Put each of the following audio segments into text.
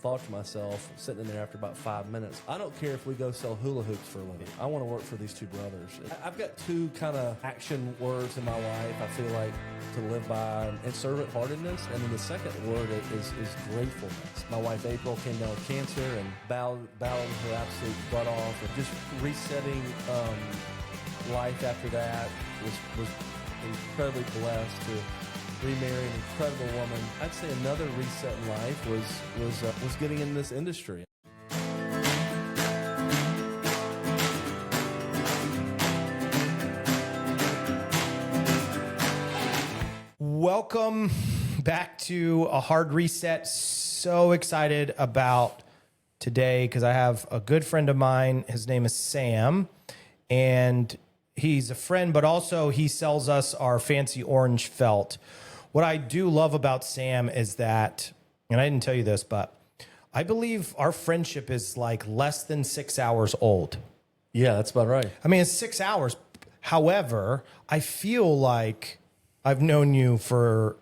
Thought to myself, sitting in there after about 5 minutes, I don't care if we go sell hula hoops for a living. I want to work for these two brothers. I've got two kind of action words in my life I feel like to live by, and servant-heartedness. And then the second word is gratefulness. My wife April came down with cancer and battled her absolute butt off. And just resetting life after that was incredibly blessed to remarry an incredible woman. I'd say another reset in life was getting in this industry. Welcome back to A Hard Reset. So excited about today because I have a good friend of mine. His name is Sam, and he's a friend, but also he sells us our fancy orange felt. What I do love about Sam is that, and I didn't tell you this, but I believe our friendship is like less than 6 hours old. Yeah, that's about right. I mean, it's 6 hours. However, I feel like I've known you for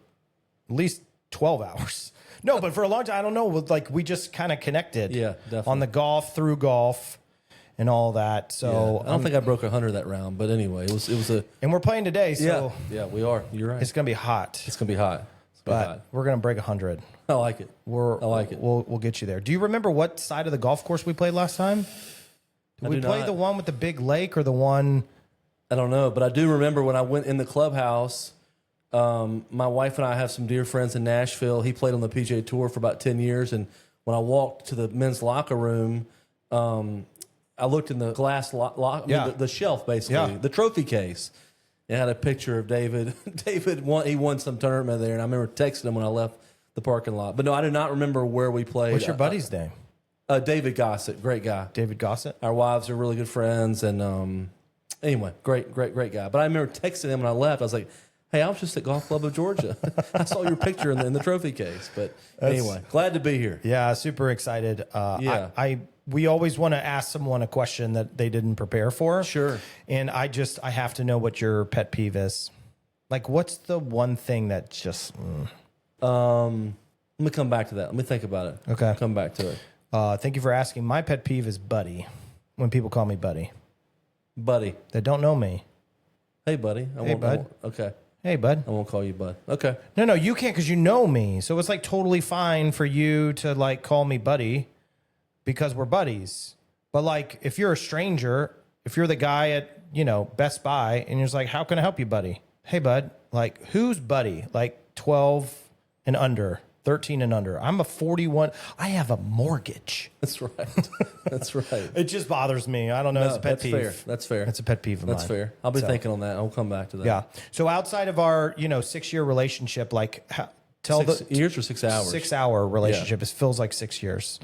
at least 12 hours. No, but for a long time, I don't know. Like we just kind of connected. Yeah, definitely. On the golf, through golf, and all that. So yeah, I don't think I broke 100 that round, but anyway, it was a. And we're playing today, so yeah, we are. You're right. It's gonna be hot. It's gonna be hot. But we're gonna break 100. I like it. I like it. We'll get you there. Do you remember what side of the golf course we played last time? Did we play the one with the big lake or the one? I don't know, but I do remember when I went in the clubhouse. My wife and I have some dear friends in Nashville. He played on the PGA Tour for about 10 years, and when I walked to the men's locker room, I looked in the glass the shelf, basically, the trophy case. It had a picture of David. David won some tournament there, and I remember texting him when I left the parking lot. But no, I do not remember where we played. What's your buddy's name? David Gossett, great guy. David Gossett. Our wives are really good friends, and anyway, great guy. But I remember texting him when I left. I was like, "Hey, I was just at Golf Club of Georgia. I saw your picture in the trophy case." But anyway, glad to be here. Yeah, super excited. Yeah. We always want to ask someone a question that they didn't prepare for. Sure. And I have to know what your pet peeve is. Like, what's the one thing that just... Let me come back to that. Let me think about it. Okay. Come back to it. Thank you for asking. My pet peeve is buddy. When people call me buddy. Buddy. That don't know me. Hey, buddy. Hey, bud. Okay. Hey, bud. I won't call you bud. Okay. No, you can't because you know me. So it's like totally fine for you to like call me buddy because we're buddies. But like if you're a stranger, if you're the guy at, Best Buy and you're just like, how can I help you, buddy? Hey, bud. Like who's buddy? Like 12 and under, 13 and under. I'm a 41. I have a mortgage. That's right. That's right. It just bothers me. I don't know. It's a pet peeve. Fair. That's fair. It's a pet peeve of mine. That's fair. I'll be thinking on that. I'll come back to that. Yeah. So outside of our, 6-year relationship, like tell 6 years or 6 hours? 6-hour relationship. It feels like 6 years.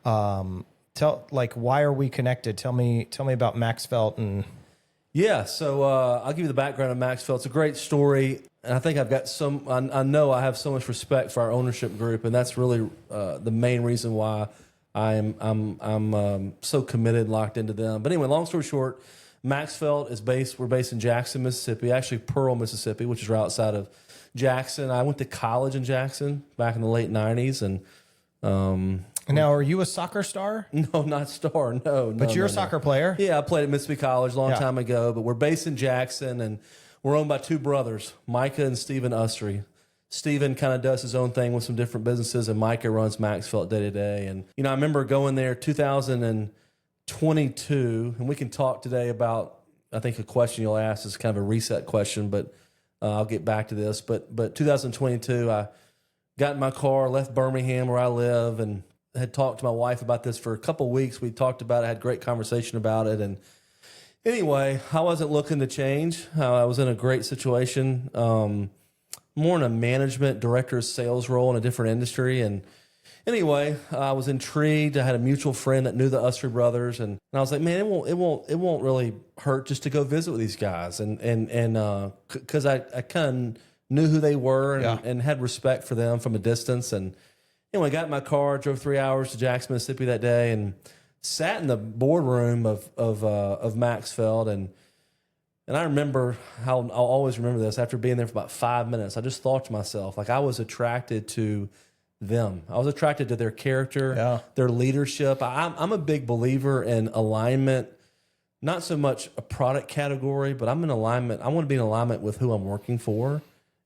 Why are we connected? Tell me about Max Felt and... Yeah, so I'll give you the background of Max Felt. It's a great story, and I think I've got I know I have so much respect for our ownership group, and that's really the main reason why I'm so committed and locked into them. But anyway, long story short, Max Felt we're based in Jackson, Mississippi, actually Pearl, Mississippi, which is right outside of Jackson. I went to college in Jackson back in the late 90s, and now, are you a soccer star? No, not star. No. But you're a soccer player? Yeah, I played at Mississippi College a long time ago, but we're based in Jackson, and we're owned by two brothers, Micah and Stephen Ustry. Stephen kind of does his own thing with some different businesses, and Micah runs Max Felt day to day. And, I remember going there 2022, and we can talk today about, I think a question you'll ask is kind of a reset question, but I'll get back to this. But 2022, I got in my car, left Birmingham where I live, and had talked to my wife about this for a couple of weeks. We talked about it, had a great conversation about it. And anyway, I wasn't looking to change. I was in a great situation, more in a management director of sales role in a different industry. And anyway, I was intrigued. I had a mutual friend that knew the Ustry brothers. And I was like, man, it won't really hurt just to go visit with these guys. And cause I kind of knew who they were and had respect for them from a distance. And anyway, I got in my car, drove 3 hours to Jackson, Mississippi that day, and sat in the boardroom of Max Felt. And I remember I'll always remember this. After being there for about 5 minutes, I just thought to myself, like I was attracted to them. I was attracted to their character, Yeah. their leadership. I'm a big believer in alignment, not so much a product category, but I'm in alignment. I want to be in alignment with who I'm working for.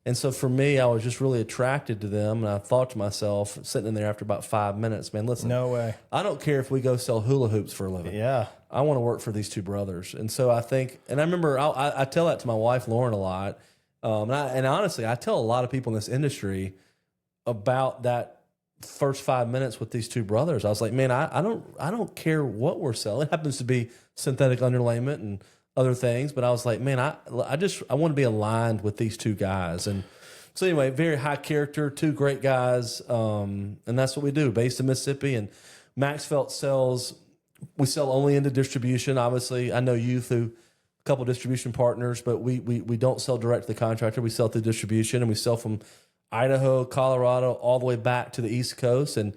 And so for me, I was just really attracted to them. And I thought to myself, sitting in there after about 5 minutes, man, listen, No way. I don't care if we go sell hula hoops for a living. Yeah. I want to work for these two brothers. And so I think, and I remember I tell that to my wife, Lauren, a lot. And honestly, I tell a lot of people in this industry about that first 5 minutes with these two brothers. I was like, man, I don't care what we're selling. It happens to be synthetic underlayment and other things, but I was like, man, I want to be aligned with these two guys. And so anyway, very high character, two great guys, and that's what we do, based in Mississippi. And Maxfelt we sell only into distribution. Obviously, I know you through a couple of distribution partners, but we don't sell direct to the contractor. We sell through distribution, and we sell from Idaho, Colorado, all the way back to the East Coast. And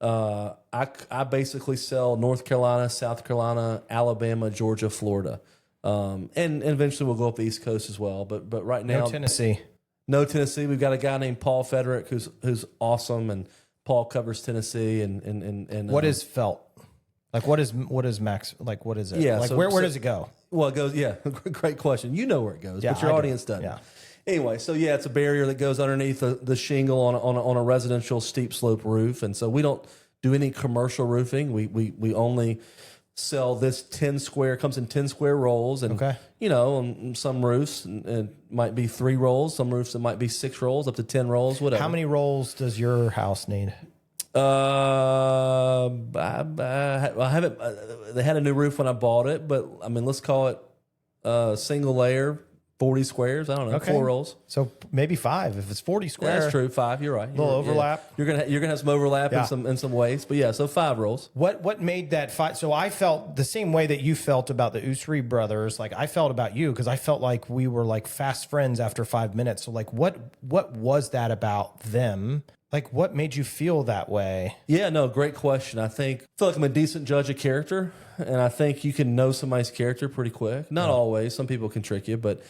I basically sell North Carolina, South Carolina, Alabama, Georgia, Florida. And eventually we'll go up the East Coast as well. But right now, No Tennessee. no Tennessee. We've got a guy named Paul Federick who's awesome, and Paul covers Tennessee. And What is felt? Like what is Max? Like what is it? Yeah, Like so- where so- does it go? Well, it goes, yeah, great question. You know where it goes, Yeah, but your I do. audience doesn't. Yeah. Anyway, so yeah, it's a barrier that goes underneath the shingle on a residential steep slope roof, and so we don't do any commercial roofing. We only sell this 10 square, comes in 10 square rolls, and Okay. on some roofs it might be 3 rolls, some roofs it might be 6 rolls, up to 10 rolls, whatever. How many rolls does your house need? I haven't. They had a new roof when I bought it, but I mean, let's call it single layer, 40 squares. I don't know, Okay. 4 rolls. So maybe 5 if it's 40 square. That's true. 5. You're right. Little You're- overlap. You're gonna have some overlap Yeah. and some waste, but yeah, so 5 rolls. What made that fight? So I felt the same way that you felt about the Usri brothers. Like I felt about you because I felt like we were like fast friends after 5 minutes. So like, what was that about them? Like, what made you feel that way? Yeah, no, great question. I feel like I'm a decent judge of character, and I think you can know somebody's character pretty quick. Not always. Some people can trick you, but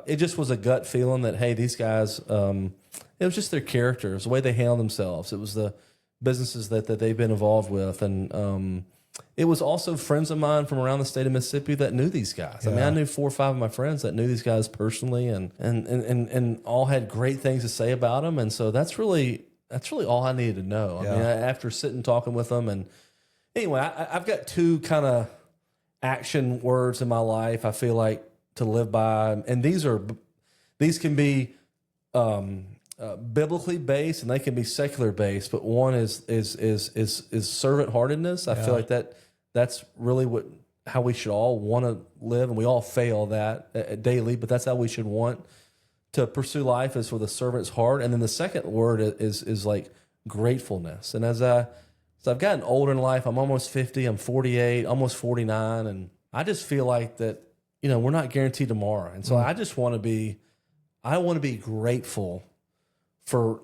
it just was a gut feeling that, hey, these guys, it was just their characters, the way they handle themselves. It was the businesses that they've been involved with, and it was also friends of mine from around the state of Mississippi that knew these guys. I mean, I knew 4 or 5 of my friends that knew these guys personally, and all had great things to say about them. And so that's really all I needed to know. I mean, after sitting talking with them, and anyway, I've got 2 kind of action words in my life I feel like to live by, and these can be biblically based and they can be secular based, but one is servant heartedness. I feel like that's really how we should all want to live, and we all fail that daily, but that's how we should want to pursue life, is with a servant's heart. And then the second word is like gratefulness. And as I've gotten older in life, I'm almost 50, I'm 48, almost 49, and I just feel like that, we're not guaranteed tomorrow. And so I just want to be grateful for,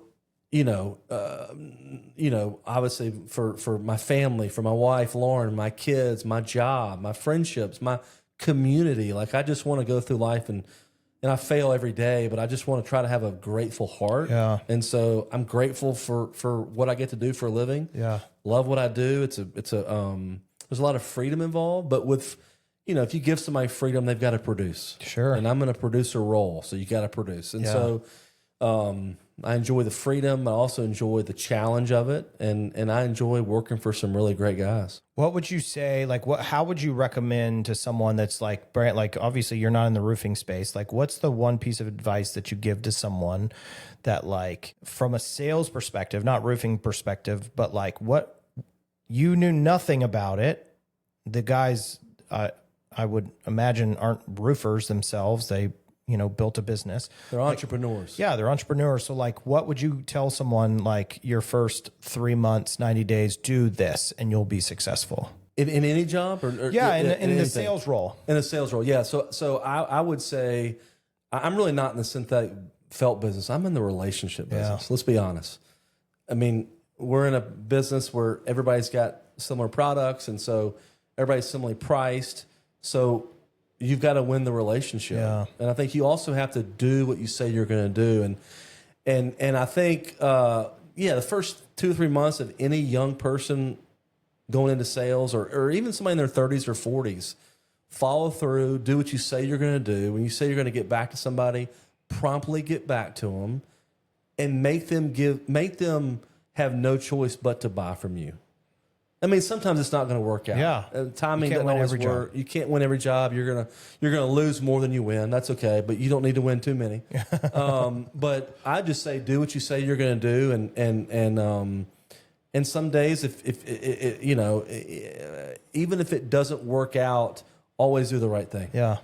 obviously for my family, for my wife, Lauren, my kids, my job, my friendships, my community. Like, I just want to go through life, and I fail every day, but I just want to try to have a grateful heart. Yeah. And so I'm grateful for what I get to do for a living. Yeah. Love what I do. There's a lot of freedom involved, but with, if you give somebody freedom, they've got to produce. Sure. And I'm in a producer role, so you got to produce. And so I enjoy the freedom. I also enjoy the challenge of it, and I enjoy working for some really great guys. What would you say, like, how would you recommend to someone that's like, Brant, like, obviously you're not in the roofing space. Like, what's the one piece of advice that you give to someone that, like, from a sales perspective, not roofing perspective, but like what you knew nothing about it. The guys, I would imagine, aren't roofers themselves. They, built a business. They're entrepreneurs. Yeah, they're entrepreneurs. So, like, what would you tell someone, like, your first 3 months, 90 days, do this and you'll be successful? In any job? Or Yeah, in the anything? sales role. In a sales role, yeah. So I would say I'm really not in the synthetic felt business. I'm in the relationship business. Let's be honest. I mean, we're in a business where everybody's got similar products, and so everybody's similarly priced. So you've got to win the relationship. Yeah. And I think you also have to do what you say you're going to do. And I think, yeah, the first 2 or 3 months of any young person going into sales, or even somebody in their 30s or 40s, follow through, do what you say you're going to do. When you say you're going to get back to somebody, promptly get back to them, and make them have no choice but to buy from you. I mean, sometimes it's not going to work out. Yeah. Timing You doesn't can't win always every work. You can't win every job. You're gonna lose more than you win. That's okay, but you don't need to win too many. But I just say do what you say you're going to do, and some days if you know, even if it doesn't work out, always do the right thing. Yeah.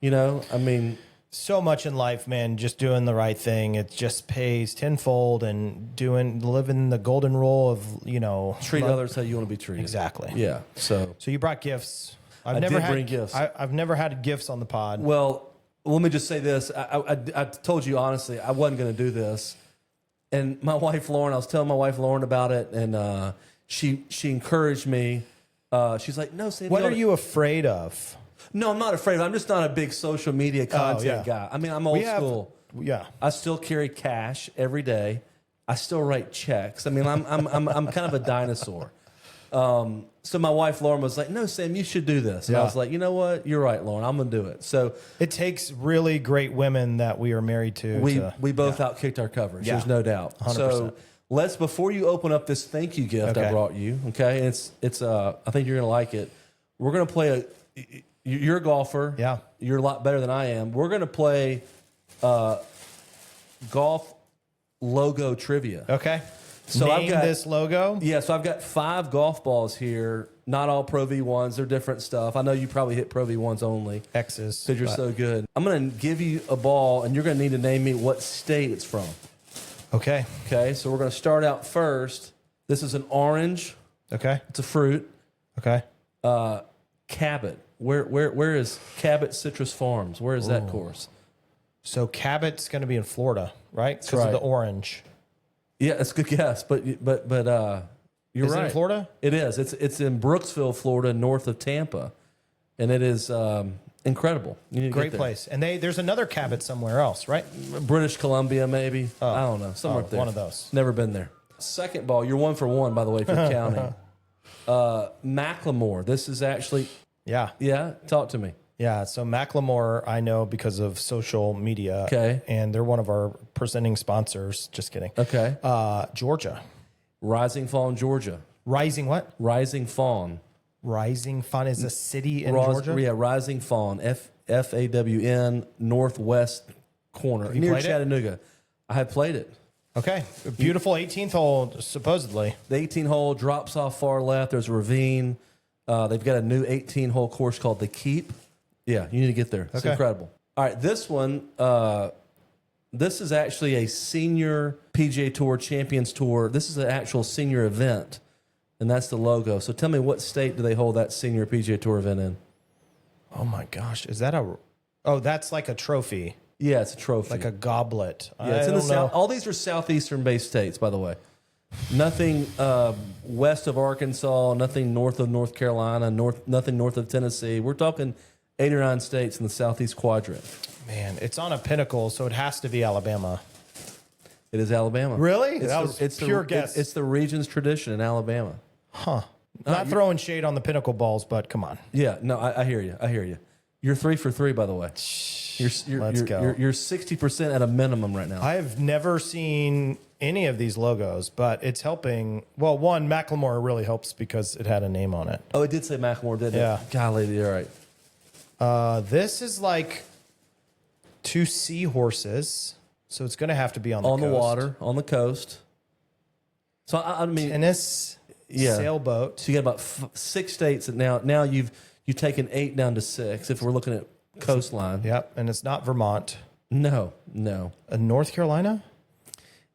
You know, I mean, So much in life, man, just doing the right thing. It just pays tenfold, and living the golden rule of, you know, treat others how you want to be treated. Exactly. Yeah. So So you brought gifts. I've I never did had bring gifts. I've never had gifts on the pod. well, let me just say this. I told you honestly, I wasn't going to do this. And my wife Lauren, I was telling my wife Lauren about it, and she encouraged me. She's like, "No, Sam, What ought are to-" you afraid of? No, I'm not afraid. I'm just not a big social media content yeah. guy. I mean, I'm old school. Yeah. I still carry cash every day. I still write checks. I mean, I'm kind of a dinosaur. So my wife Lauren was like, "No, Sam, you should do this." And I Yeah. was like, "You know what? You're right, Lauren. I'm gonna do it." So It takes really great women that we are married to. we both outkicked our coverage. Yeah. There's no doubt. 100%. So let's, before you open up this thank you gift I Okay. brought you, okay? It's I think you're gonna like it. We're gonna play you're a golfer. Yeah. You're a lot better than I am. We're gonna play golf logo trivia. Okay. So Name I've got this logo. Yeah, so I've got 5 golf balls here. Not all Pro V1s. They're different stuff. I know you probably hit Pro V1s only X's. because you're but- so good. I'm going to give you a ball, and you're going to need to name me what state it's from. Okay. Okay, so we're going to start out first. This is an orange. Okay. It's a fruit. Okay. Cabot. Where is Cabot Citrus Farms? Where is that course? So Cabot's going to be in Florida, right? Because right. of the orange. Yeah, that's a good guess, but you're Is right. it in Florida? It is. It's in Brooksville, Florida, north of Tampa, and it is incredible. You need to Great get there. place. And there's another Cabot somewhere else, right? British Columbia, maybe. I don't know. Somewhere up there. One of those. Never been there. Second ball. You're 1 for 1, by the way, if you're counting. Macklemore. This is actually. Yeah. Yeah. Talk to me. Yeah. So Macklemore, I know because of social media. Okay. And they're one of our presenting sponsors. Just kidding. Okay. Georgia. Rising Fawn, Georgia. Rising what? Rising Fawn. Rising Fawn is a city in Ros- Georgia? Yeah, Rising Fawn. FAWN, northwest corner you near played it? Chattanooga. I have played it. Okay. Beautiful 18th hole, supposedly. The 18 hole drops off far left. There's a ravine. They've got a new 18 hole course called the Keep. Yeah, you need to get there. It's Okay. incredible. All right, this one. This is actually a senior PGA Tour Champions Tour. This is an actual senior event, and that's the logo. So tell me, what state do they hold that senior PGA Tour event in? Oh my gosh. Is that that's like a trophy, Yeah, it's a trophy. like a goblet. Yeah, it's I in the don't know. south. All these are southeastern-based states, by the way. Nothing west of Arkansas, nothing north of North Carolina, nothing north of Tennessee. We're talking 8 or 9 states in the southeast quadrant. Man, it's on a pinnacle, so it has to be Alabama. It is Alabama. Really? It's That was pure guess. It's the region's tradition in Alabama. Not throwing shade on the pinnacle balls, but come on. Yeah, no, I hear you. I hear you. You're 3 for 3, by the way. Let's go. You're 60% at a minimum right now. I have never seen any of these logos, but it's helping. Well, one, Macklemore really helps because it had a name on it. Oh, it did say Macklemore, didn't Yeah. it? Golly, you're right. This is like 2 seahorses, so it's going to have to be on the On the coast. water, on the coast. So I mean, Tennis, Yeah. sailboat. so you got about 6 states that now you've taken 8 down to 6. If we're looking at coastline, Yep, and it's not Vermont. no, North Carolina?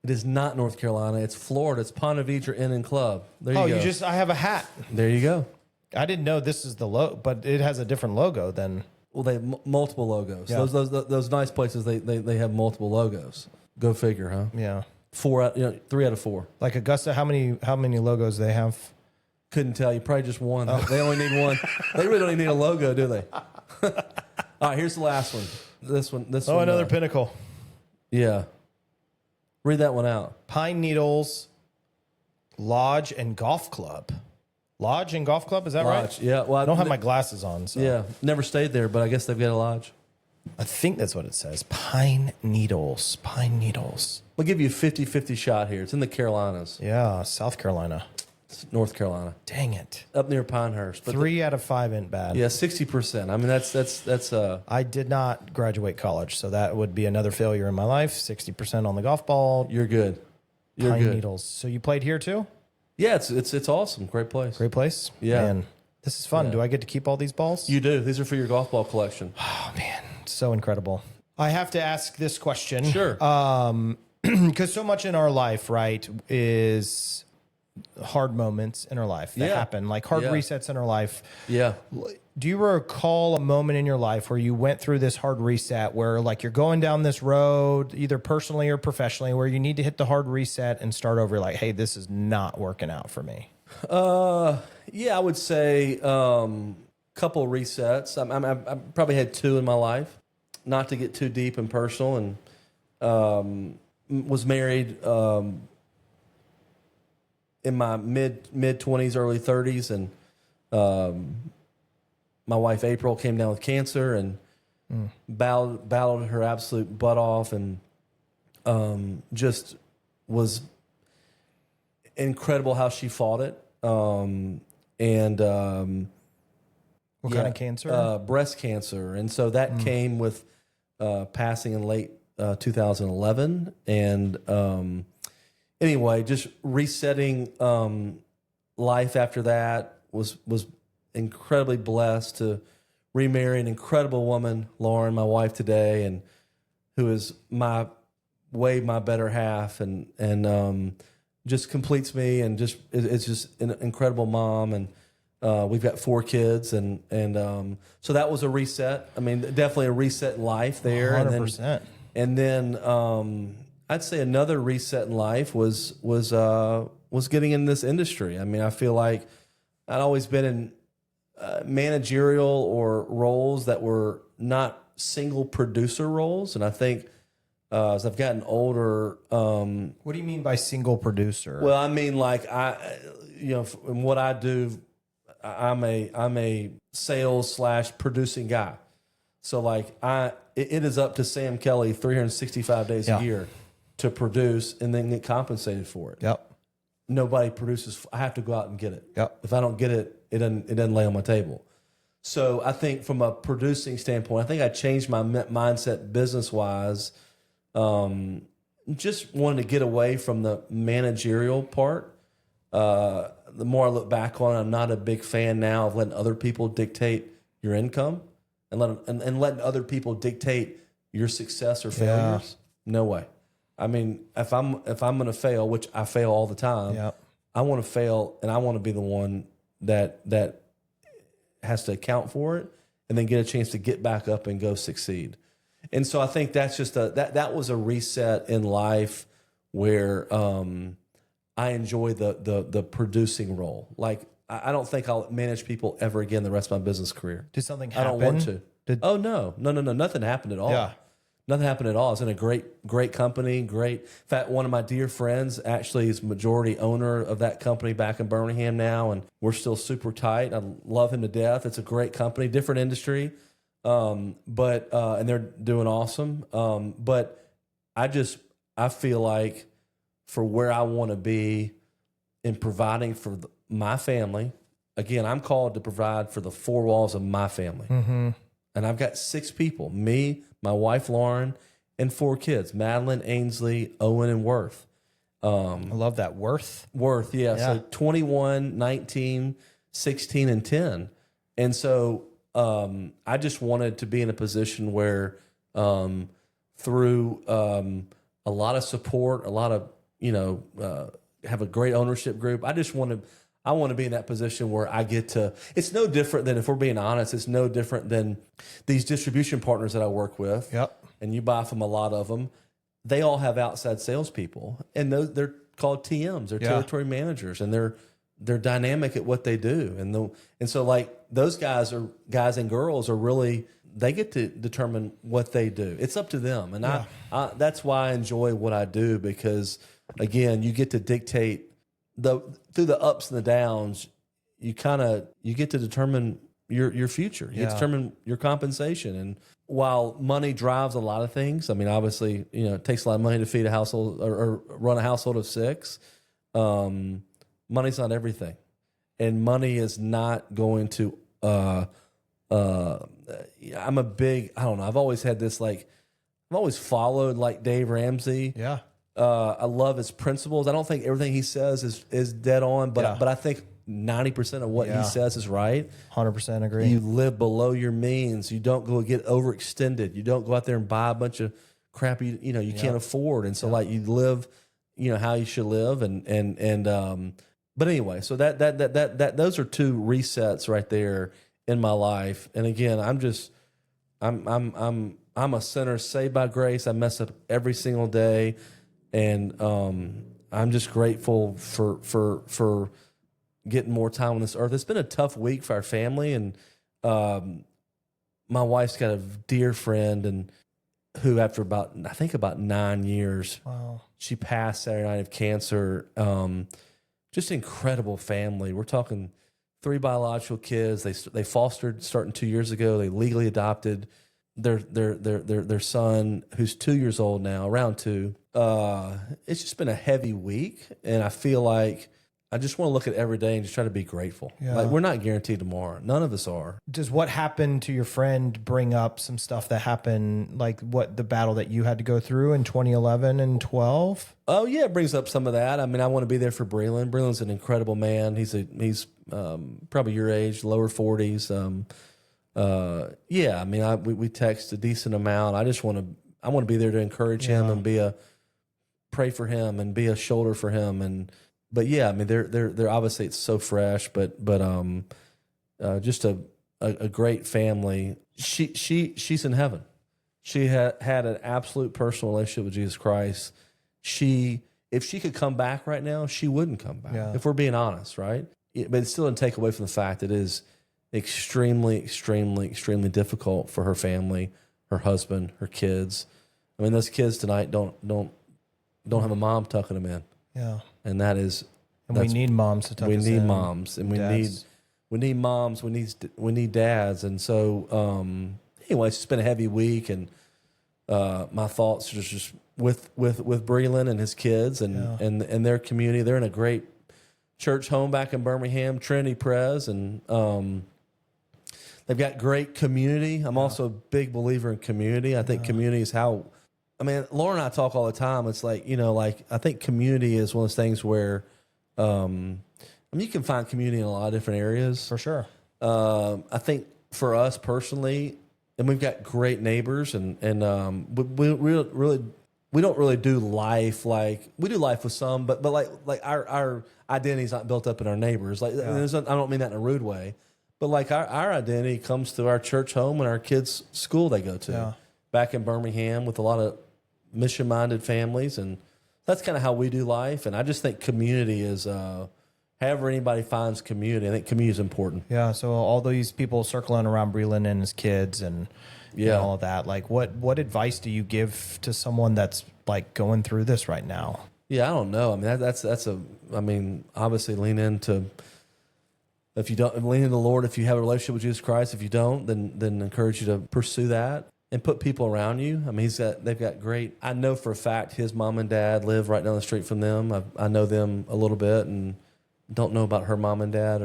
it is not North Carolina. It's Florida. It's Ponte Vedra Inn and Club. There you go. I have a hat. There you go. I didn't know this is the logo, but it has a different logo than. Well, they have multiple logos. Yeah. Those nice places they have multiple logos. Go figure, huh? Yeah. 3 out of 4. Like Augusta, how many logos they have? Couldn't tell you. Probably just one. They only need one. They really don't need a logo, do they? All right, here's the last one. This one. Another pinnacle. Yeah. Read that one out. Pine Needles Lodge and Golf Club. Lodge and Golf Club, is that right? Lodge. Yeah. Well, I don't have my glasses on, so Yeah. Never stayed there, but I guess they've got a lodge. I think that's what it says. Pine Needles. Pine Needles. We'll give you a 50-50 shot here. It's in the Carolinas. Yeah, South Carolina. It's North Carolina. Dang it. Up near Pinehurst. But 3 out of 5 ain't bad. yeah, 60%. I mean, that's I did not graduate college, so that would be another failure in my life. 60% on the golf ball. you're good. You're Pine good. Needles. So you played here too? Yeah, it's awesome. Great place. Great place? Yeah. Man, this is fun. Do I get to keep all these balls? You do. These are for your golf ball collection. Oh, man. So incredible. I have to ask this question. Sure. Because so much in our life, right, is hard moments in our life that Yeah. happen, like hard Yeah. resets in our life. Yeah. Do you recall a moment in your life where you went through this hard reset where like you're going down this road, either personally or professionally, where you need to hit the hard reset and start over like, hey, this is not working out for me? Yeah, I would say couple resets. I probably had 2 in my life. Not to get too deep and personal, and was married in my mid 20s, early 30s, and my wife April came down with cancer and battled her absolute butt off, and just was incredible how she fought it. What kind of cancer? Breast cancer. And so that came with passing in late 2011. And anyway, just resetting life after that was incredibly blessed to remarry an incredible woman, Lauren, my wife today, and who is my better half, and just completes me, and just it's just an incredible mom. And we've got 4 kids, and so that was a reset. I mean, definitely a reset in life there. 100%. And then I'd say another reset in life was getting in this industry. I mean, I feel like I'd always been in managerial or roles that were not single producer roles, and I think as I've gotten older, What do you mean by single producer? well, I mean, like in what I do, I'm a sales / producing guy. So like it is up to Sam Kelly 365 days Yeah. a year to produce and then get compensated for it. Yep. Nobody produces. I have to go out and get it. Yep. If I don't get it, it doesn't lay on my table. So I think from a producing standpoint, I think I changed my mindset business wise. Just wanted to get away from the managerial part. The more I look back on it, I'm not a big fan now of letting other people dictate your income and letting other people dictate your success or failures. No way. I mean, if I'm going to fail, which I fail all the time, Yep. I want to fail, and I want to be the one that has to account for it and then get a chance to get back up and go succeed. And so I think that's just that was a reset in life where I enjoy the producing role. Like I don't think I'll manage people ever again the rest of my business career. Did something I happen? don't want to. Did- Oh no, nothing happened at all. Yeah. Nothing happened at all. I was in a great company. Great. In fact, one of my dear friends actually is majority owner of that company back in Birmingham now, and we're still super tight. I love him to death. It's a great company, different industry, but and they're doing awesome. But I feel like for where I want to be in providing for my family, again, I'm called to provide for the 4 walls of my family. Mm-hmm. And I've got 6 people, me, my wife, Lauren, and 4 kids, Madeline, Ainsley, Owen, and Worth. I love that. Worth. Worth, yeah. So 21, 19, 16, and 10. And so I just wanted to be in a position where through a lot of support, a lot of, have a great ownership group. I want to be in that position where I get to, it's no different than, if we're being honest, it's no different than these distribution partners that I work with. Yep. And you buy from a lot of them. They all have outside salespeople, and they're called TMs. They're territory managers, and they're they're dynamic at what they do, and so like those guys and girls are really, they get to determine what they do. It's up to them, and I that's why I enjoy what I do, because again, you get to dictate through the ups and the downs. You get to determine your future. You get to determine your compensation. And while money drives a lot of things, I mean, obviously, it takes a lot of money to feed a household or run a household of 6. Money's not everything, and money is not going to. I'm a big. I don't know. I've always had this I've always followed like Dave Ramsey. Yeah. I love his principles. I don't think everything he says is dead on, but I think 90% of what he says is right. 100% agree. You live below your means. You don't go get overextended. You don't go out there and buy a bunch of crap you can't afford. And so like you live, how you should live. But anyway, so that those are 2 resets right there in my life. And again, I'm a sinner saved by grace. I mess up every single day. And I'm just grateful for getting more time on this earth. It's been a tough week for our family, and my wife's got a dear friend, and who after about 9 years, wow, she passed Saturday night of cancer. Just incredible family. We're talking 3 biological kids. They fostered starting 2 years ago. They legally adopted their son, who's 2 years old now, around 2. It's just been a heavy week, and I feel like I just want to look at every day and just try to be grateful. Yeah. Like, we're not guaranteed tomorrow. None of us are. Does what happened to your friend bring up some stuff that happened, like what the battle that you had to go through in 2011 and 12? Oh yeah, it brings up some of that. I mean, I want to be there for Breland. Breland's an incredible man. He's probably your age, lower 40s. Yeah, I mean, we text a decent amount. I want to be there to encourage him and pray for him and be a shoulder for him. But yeah, I mean, they're obviously, it's so fresh, but just a great family. She's in heaven. She had an absolute personal relationship with Jesus Christ. If she could come back right now, she wouldn't come back. Yeah. If we're being honest, right? But it still doesn't take away from the fact that it is extremely, extremely, extremely difficult for her family, her husband, her kids. I mean, those kids tonight don't have a mom tucking them in. Yeah. And we need moms to tuck us in. We need moms, and we need moms. We need dads. And so, anyway, it's just been a heavy week, and my thoughts are just with Breland and his kids and their community. They're in a great church home back in Birmingham, Trinity Pres, and they've got great community. I'm also a big believer in community. I think community is how. I mean, Laura and I talk all the time. It's like, I think community is one of those things where, I mean, you can find community in a lot of different areas. For sure. I think for us personally, and we've got great neighbors, and we don't really do life like we do life with some, but like our identity is not built up in our neighbors. Like, I don't mean that in a rude way, but like our identity comes through our church home and our kids' school they go to. Yeah. Back in Birmingham with a lot of mission-minded families, and that's kind of how we do life. And I just think community is, however anybody finds community, I think community is important. Yeah, so all these people circling around Breland and his kids and all of that, like what advice do you give to someone that's like going through this right now? Yeah, I don't know. I mean, I mean, obviously lean into, if you don't, lean into the Lord if you have a relationship with Jesus Christ. If you don't, then encourage you to pursue that. And put people around you. I mean, they've got great. I know for a fact his mom and dad live right down the street from them. I know them a little bit, and don't know about her mom and dad.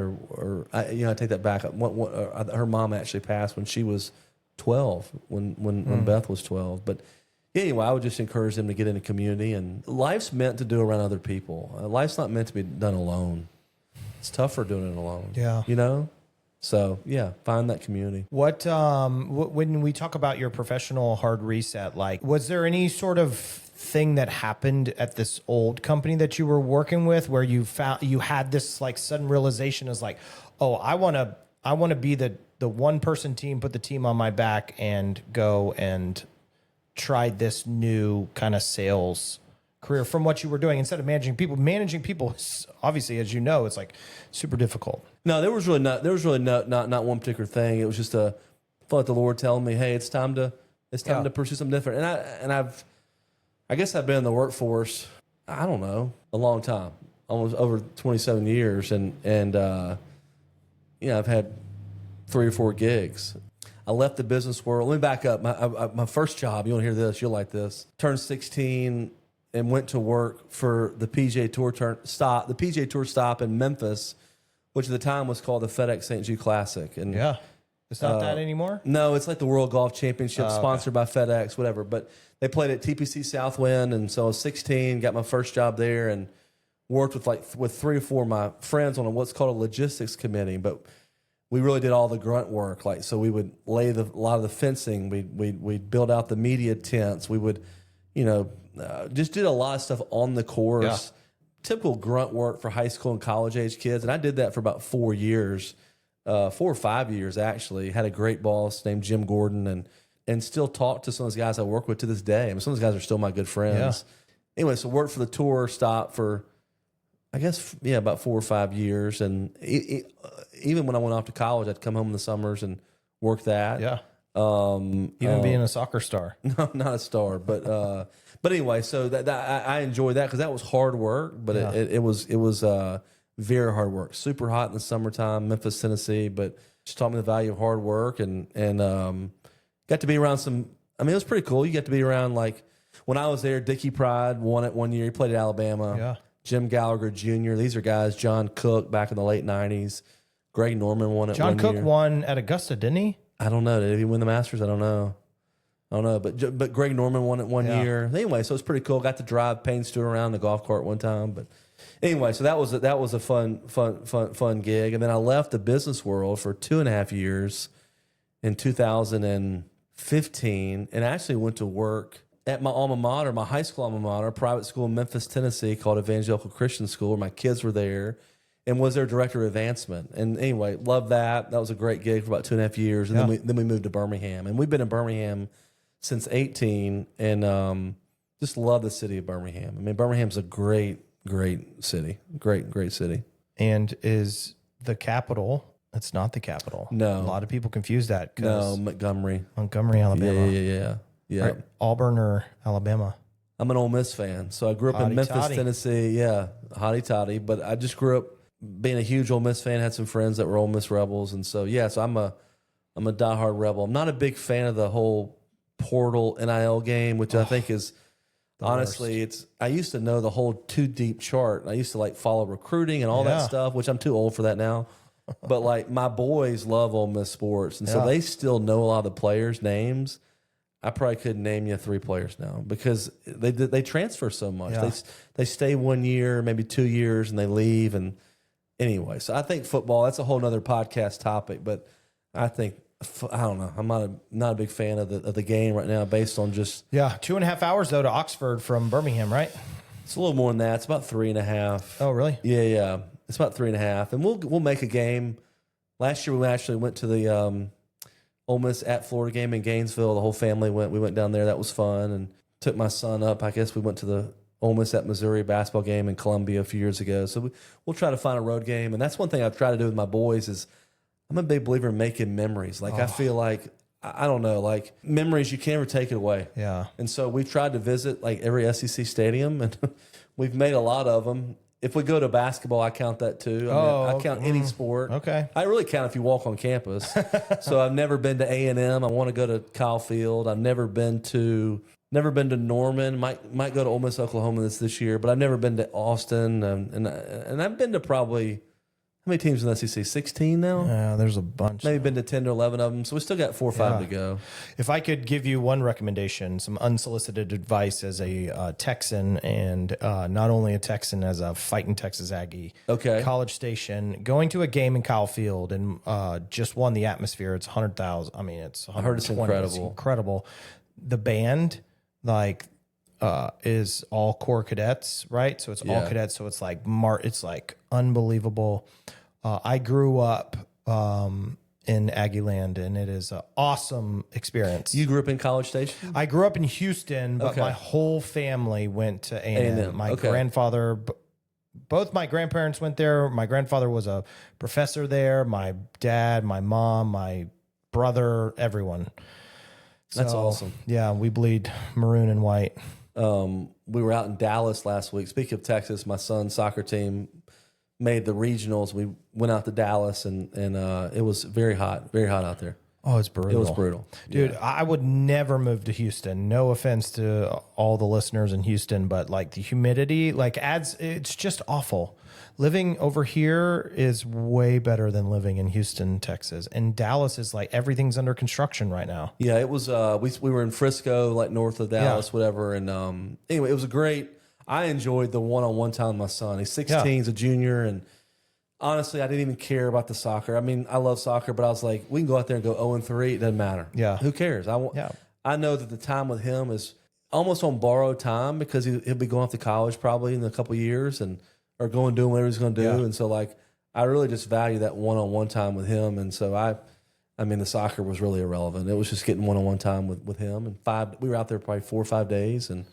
I take that back. Her mom actually passed when she was 12, when Beth was 12. But anyway, I would just encourage them to get into community. And life's meant to do around other people. Life's not meant to be done alone. It's tougher doing it alone. Yeah. So yeah, find that community. What when we talk about your professional hard reset, like, was there any sort of thing that happened at this old company that you were working with where you had this like sudden realization as like, oh, I want to be the one person team, put the team on my back and go and try this new kind of sales career from what you were doing instead of managing people. Managing people, obviously, as you know, it's like super difficult. No, there was really not one particular thing. It was just I felt like the Lord telling me, hey, it's time to pursue something different. I guess I've been in the workforce, I don't know, a long time, almost over 27 years, and I've had 3 or 4 gigs. I left the business world. Let me back up. My first job, you want to hear this, you'll like this. Turned 16 and went to work for the PGA Tour stop in Memphis, which at the time was called the FedEx St. Jude Classic. And Yeah. It's not that anymore? no, it's like the World Golf Championship, sponsored by FedEx, whatever. But they played at TPC Southwind, and so I was 16, got my first job there, and worked with 3 or 4 of my friends on what's called a logistics committee. But we really did all the grunt work. Like, so we would lay a lot of the fencing. We'd build out the media tents. We would, just did a lot of stuff on the course. Yeah. Typical grunt work for high school and college age kids. And I did that for about 4 years. 4 or 5 years, actually. Had a great boss named Jim Gordon, and still talk to some of those guys I work with to this day. I mean, some of those guys are still my good friends. Yeah. Anyway, so worked for the tour stop for, I guess, about 4 or 5 years. And even when I went off to college, I'd come home in the summers and work that. Yeah. Even being a soccer star. No, not a star, but anyway, so that I enjoyed that because that was hard work, but it was very hard work. Super hot in the summertime, Memphis, Tennessee, but just taught me the value of hard work and got to be around some. I mean, it was pretty cool. You get to be around, like, when I was there, Dickie Pride won it one year. He played at Alabama. Yeah. Jim Gallagher Jr. These are guys. John Cook back in the late 90s. Greg Norman won it John one Cook year. won at Augusta, didn't he? I don't know. Did he win the Masters? I don't know. But Greg Norman won it one year. Anyway, so it's pretty cool. Got to drive Payne Stewart around the golf cart one time. But anyway, so that was a fun gig. And then I left the business world for 2.5 years in 2015, and actually went to work at my alma mater, my high school alma mater, a private school in Memphis, Tennessee, called Evangelical Christian School, where my kids were there, and was their director of advancement. And anyway, loved that. That was a great gig for about 2.5 years. And then we moved to Birmingham. And we've been in Birmingham since 18, and just love the city of Birmingham. I mean, Birmingham's a great city. Great city. And is the capital. It's not the capital. No. A lot of people confuse that. No, Montgomery, Alabama. Yeah. Right. Auburn or Alabama? I'm an Ole Miss fan. So I grew up in Hotty Memphis, toddy. Tennessee. Yeah, hotty toddy. But I just grew up being a huge Ole Miss fan. Had some friends that were Ole Miss Rebels. And so, so I'm a diehard Rebel. I'm not a big fan of the whole portal NIL game, which I think is, honestly, I used to know the whole Too Deep chart. I used to like follow recruiting and all that stuff, which I'm too old for that now. But like my boys love Ole Miss sports, and so they still know a lot of the players' names. I probably couldn't name you 3 players now because they transfer so much. Yeah. They stay 1 year, maybe 2 years, and they leave. And anyway, so I think football, that's a whole nother podcast topic. But I think, I don't know, I'm not a big fan of the game right now based on just 2.5 hours though to Oxford from Birmingham, right? it's a little more than that. It's about 3.5. Oh, really? Yeah. It's about 3.5, and we'll make a game. Last year we actually went to the Ole Miss at Florida game in Gainesville. The whole family went. We went down there. That was fun, and took my son up. I guess we went to the Ole Miss at Missouri basketball game in Columbia a few years ago. So we'll try to find a road game, and that's one thing I've tried to do with my boys is I'm a big believer in making memories. Like I feel like I don't know, like memories you can't ever take it away. Yeah. And so we've tried to visit like every SEC stadium, and we've made a lot of them. If we go to basketball, I count that too. I count any sport. Okay. I really count if you walk on campus. So I've never been to A&M. I want to go to Kyle Field. I've never been to Norman. Might go to Ole Miss, Oklahoma this year, but I've never been to Austin. And I've been to probably, how many teams in the SEC? 16 now? Yeah, there's a bunch. Maybe been to 10 to 11 of them. So we still got 4 or 5 to go. If I could give you one recommendation, some unsolicited advice as a Texan, and not only a Texan, as a fighting Texas Aggie. Okay. College Station, going to a game in Kyle Field and just won the atmosphere. It's 100,000. I mean, it's 120. I heard it's incredible. It's incredible. The band, is all core cadets, right? So it's all cadets. So it's like it's like unbelievable. I grew up in Aggieland, and it is an awesome experience. You grew up in College Station? I grew up in Houston, but Okay. my whole family went to A&M. A&M, My okay. grandfather, both my grandparents went there. My grandfather was a professor there. My dad, my mom, my brother, everyone. That's So, awesome. Yeah, we bleed maroon and white. We were out in Dallas last week. Speaking of Texas, my son's soccer team made the regionals. We went out to Dallas, and it was very hot out there. Oh, it's brutal. It was brutal. Dude, I would never move to Houston. No offense to all the listeners in Houston, but like the humidity, like adds, it's just awful. Living over here is way better than living in Houston, Texas. And Dallas is like everything's under construction right now. Yeah, it was. We were in Frisco, like north of Dallas, whatever. And anyway, it was a great. I enjoyed the one-on-one time with my son. He's 16, he's a junior, and honestly, I didn't even care about the soccer. I mean, I love soccer, but I was like, we can go out there and go 0-3. It doesn't matter. Yeah. Who cares? I know that the time with him is almost on borrowed time because he'll be going off to college probably in a couple of years or going doing whatever he's going to do. Yeah. And so, like, I really just value that one-on-one time with him. And so I mean, the soccer was really irrelevant. It was just getting one-on-one time with him. And we were out there probably 4 or 5 days, and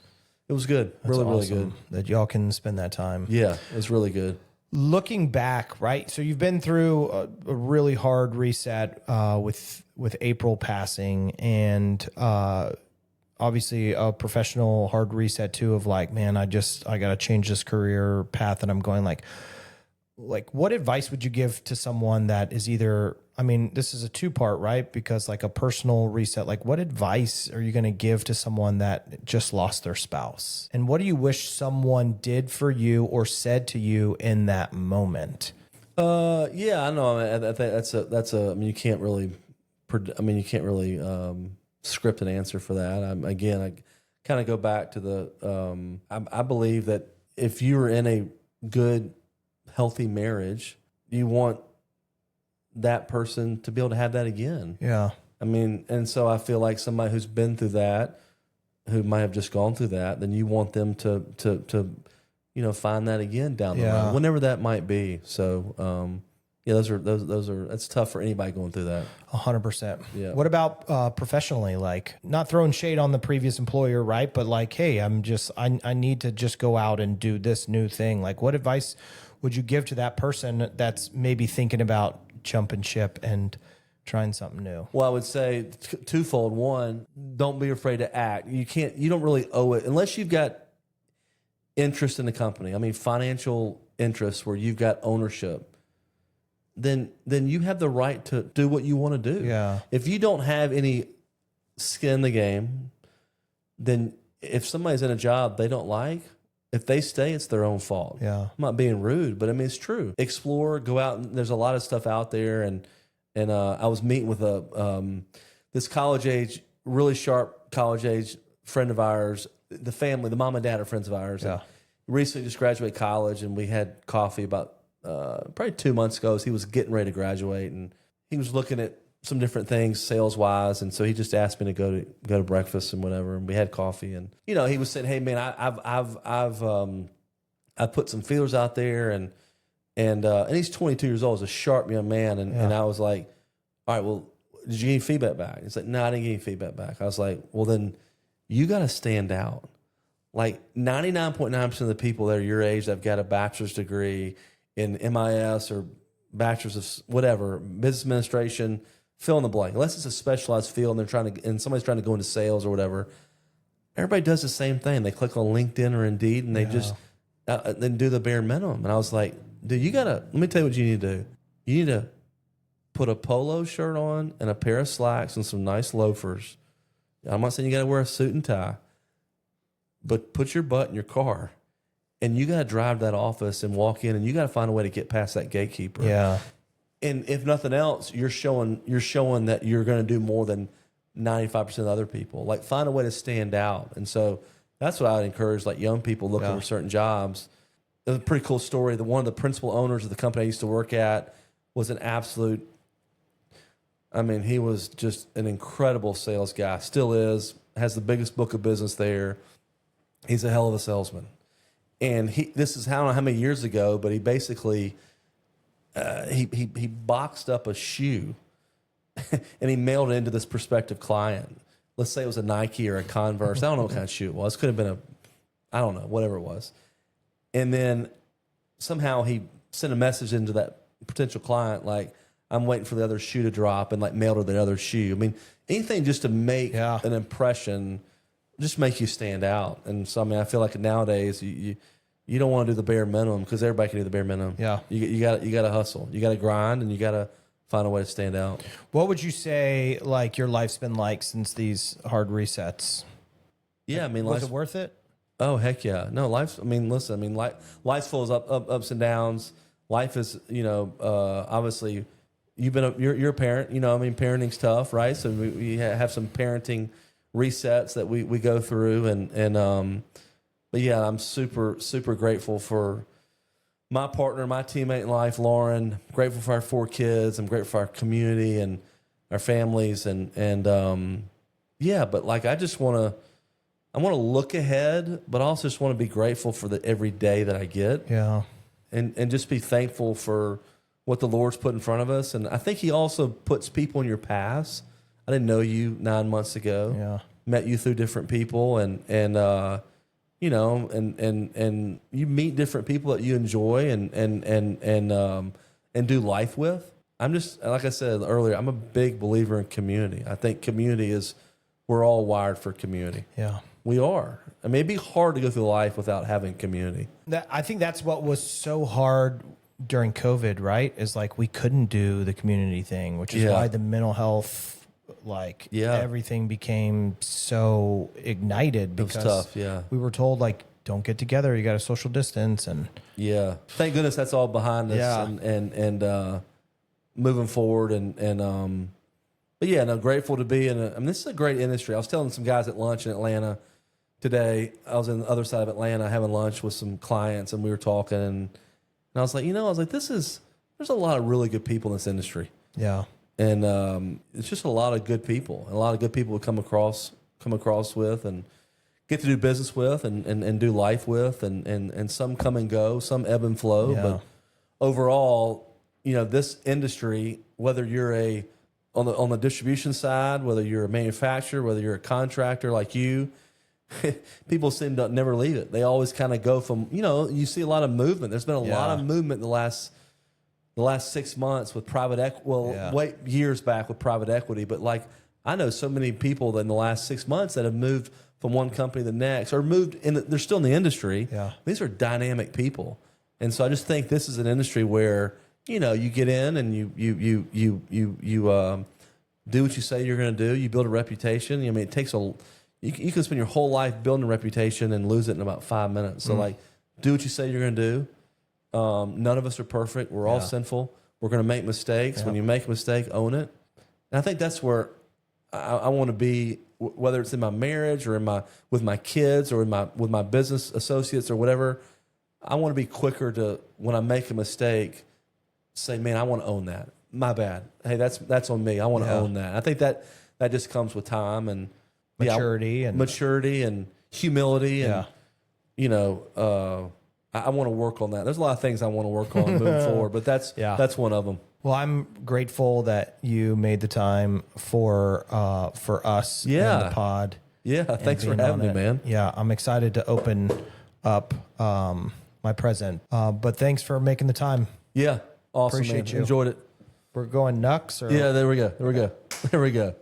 it was good. Really, really good. That y'all can spend that time. Yeah, it was really good. Looking back, right? So you've been through a really hard reset with April passing, and obviously a professional hard reset too. Of like, man, I got to change this career path that I'm going. Like, what advice would you give to someone that is either? I mean, this is a 2-part, right? Because like a personal reset. Like, what advice are you going to give to someone that just lost their spouse? And what do you wish someone did for you or said to you in that moment? Yeah, I know. I think that's a. I mean, you can't really. Script an answer for that. I kind of go back to the. I believe that if you are in a good, healthy marriage, you want that person to be able to have that again. Yeah. I mean, and so I feel like somebody who's been through that, who might have just gone through that, then you want them to find that again down the road, whenever that might be. So, those are that's tough for anybody going through that. 100%. Yeah. What about professionally? Like, not throwing shade on the previous employer, right? But like, hey, I need to just go out and do this new thing. Like, what advice would you give to that person that's maybe thinking about jumping ship and trying something new? Well, I would say twofold. One, don't be afraid to act. You don't really owe it unless you've got interest in the company. I mean, financial interest where you've got ownership. Then you have the right to do what you want to do. Yeah. If you don't have any skin in the game, then if somebody's in a job they don't like, if they stay, it's their own fault. Yeah. I'm not being rude, but I mean, it's true. Explore, go out, and there's a lot of stuff out there. And I was meeting with this college age, really sharp college age friend of ours. The family, the mom and dad are friends of ours. Yeah. And recently just graduated college, and we had coffee about probably 2 months ago. So he was getting ready to graduate, and he was looking at some different things sales wise, and so he just asked me to go to breakfast and whatever, and we had coffee, and he was saying, "Hey man, I've put some feelers out there, and he's 22 years old, he's a sharp young man, and I was like, all right, well, did you get any feedback back? He's like, no, I didn't get any feedback back. I was like, well then, you got to stand out. Like 99.9% of the people that are your age that have got a bachelor's degree in MIS or bachelor's of whatever, business administration, fill in the blank. Unless it's a specialized field and somebody's trying to go into sales or whatever, everybody does the same thing. They click on LinkedIn or Indeed and they just then do the bare minimum. And I was like, dude, let me tell you what you need to do. You need to put a polo shirt on and a pair of slacks and some nice loafers. I'm not saying you got to wear a suit and tie, but put your butt in your car and you got to drive to that office and walk in, and you got to find a way to get past that gatekeeper. Yeah. And if nothing else, you're showing that you're going to do more than 95% of other people. Like, find a way to stand out. And so that's what I would encourage, like, young people looking for certain jobs. It was a pretty cool story. One of the principal owners of the company I used to work at was an absolute, I mean, he was just an incredible sales guy. Still is. Has the biggest book of business there. He's a hell of a salesman. And this is, I don't know how many years ago, but he basically, he boxed up a shoe and he mailed it into this prospective client. Let's say it was a Nike or a Converse. I don't know what kind of shoe it was. Could have been I don't know, whatever it was. And then somehow he sent a message into that potential client like, I'm waiting for the other shoe to drop, and like mailed her the other shoe. I mean, anything just to make an impression, just make you stand out. And so, I mean, I feel like nowadays you don't want to do the bare minimum because everybody can do the bare minimum. Yeah. You got to hustle. You got to grind, and you got to find a way to stand out. What would you say like your life's been like since these hard resets? Yeah, I mean, Was it worth it? Oh heck yeah! No, life's. I mean, listen. I mean, life's full of ups and downs. Life is, obviously, you're a parent. You know, I mean, parenting's tough, right? So we have some parenting resets that we go through, but yeah, I'm super grateful for my partner, my teammate in life, Lauren. Grateful for our 4 kids. I'm grateful for our community and our families, yeah. But like, I want to look ahead, but I also just want to be grateful for the every day that I get. Yeah. And just be thankful for what the Lord's put in front of us. And I think he also puts people in your paths. I didn't know you 9 months ago. Yeah. Met you through different people and you meet different people that you enjoy and do life with. I'm just, like I said earlier, I'm a big believer in community. I think we're all wired for community. Yeah. We are. I mean, it'd be hard to go through life without having community. I think that's what was so hard during COVID, right? Is like we couldn't do the community thing, which is why the mental health, everything became so ignited because it was tough, we were told like, don't get together, you got to social distance, and thank goodness that's all behind us. Yeah. And moving forward but yeah, no, grateful to be in this is a great industry. I was telling some guys at lunch in Atlanta today. I was in the other side of Atlanta having lunch with some clients, and we were talking, and I was like, there's a lot of really good people in this industry. Yeah. And it's just a lot of good people, and a lot of good people to come across with and get to do business with and do life with, and some come and go, some ebb and flow. Yeah. But overall, this industry, whether you're on the distribution side, whether you're a manufacturer, whether you're a contractor like you, people seem to never leave it. They always kind of go from, you see a lot of movement. There's been a lot of movement in the last 6 months with private equity. Years back with private equity. But like, I know so many people in the last 6 months that have moved from one company to the next, or they're still in the industry. Yeah. These are dynamic people. And so I just think this is an industry where, you get in and you do what you say you're going to do. You build a reputation. I mean, it takes you can spend your whole life building a reputation and lose it in about 5 minutes. So like, do what you say you're going to do. None of us are perfect. We're all sinful. We're going to make mistakes. When you make a mistake, own it. And I think that's where I want to be, whether it's in my marriage or with my kids or with my business associates or whatever. I want to be quicker to, when I make a mistake, say, man, I want to own that. My bad. Hey, that's on me. I want to own that. I think that just comes with time and maturity and humility and I want to work on that. There's a lot of things I want to work on moving forward, but that's one of them. Well, I'm grateful that you made the time for us in the pod. Yeah, thanks for having me, man. Yeah, I'm excited to open up my present. But thanks for making the time. Yeah, awesome. Appreciate man. you. Enjoyed it. We're going nuts. Yeah, there we go.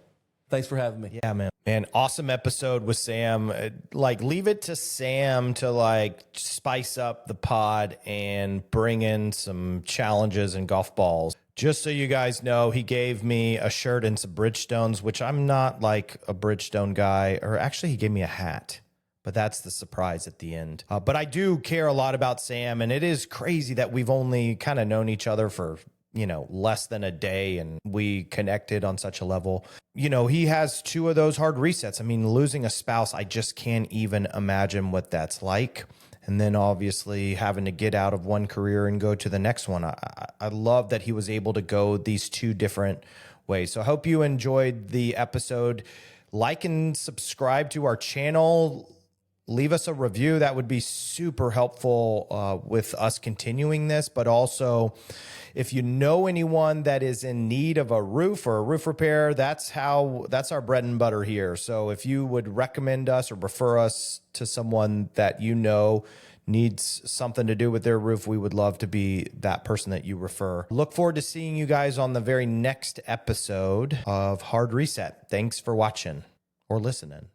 Thanks for having me. Yeah, man. Man, awesome episode with Sam. Like, leave it to Sam to like spice up the pod and bring in some challenges and golf balls. Just so you guys know, he gave me a shirt and some Bridgestones, which I'm not like a Bridgestone guy. Or actually, he gave me a hat. But that's the surprise at the end. But I do care a lot about Sam, and it is crazy that we've only kind of known each other for, less than a day, and we connected on such a level. He has 2 of those hard resets. I mean, losing a spouse, I just can't even imagine what that's like. And then obviously having to get out of one career and go to the next one. I love that he was able to go these 2 different ways. So I hope you enjoyed the episode. Like and subscribe to our channel. leave us a review. That would be super helpful with us continuing this. But also, if you know anyone that is in need of a roof or a roof repair, that's our bread and butter here. So if you would recommend us or refer us to someone that you know needs something to do with their roof, we would love to be that person that you refer. Look forward to seeing you guys on the very next episode of Hard Reset. Thanks for watching or listening.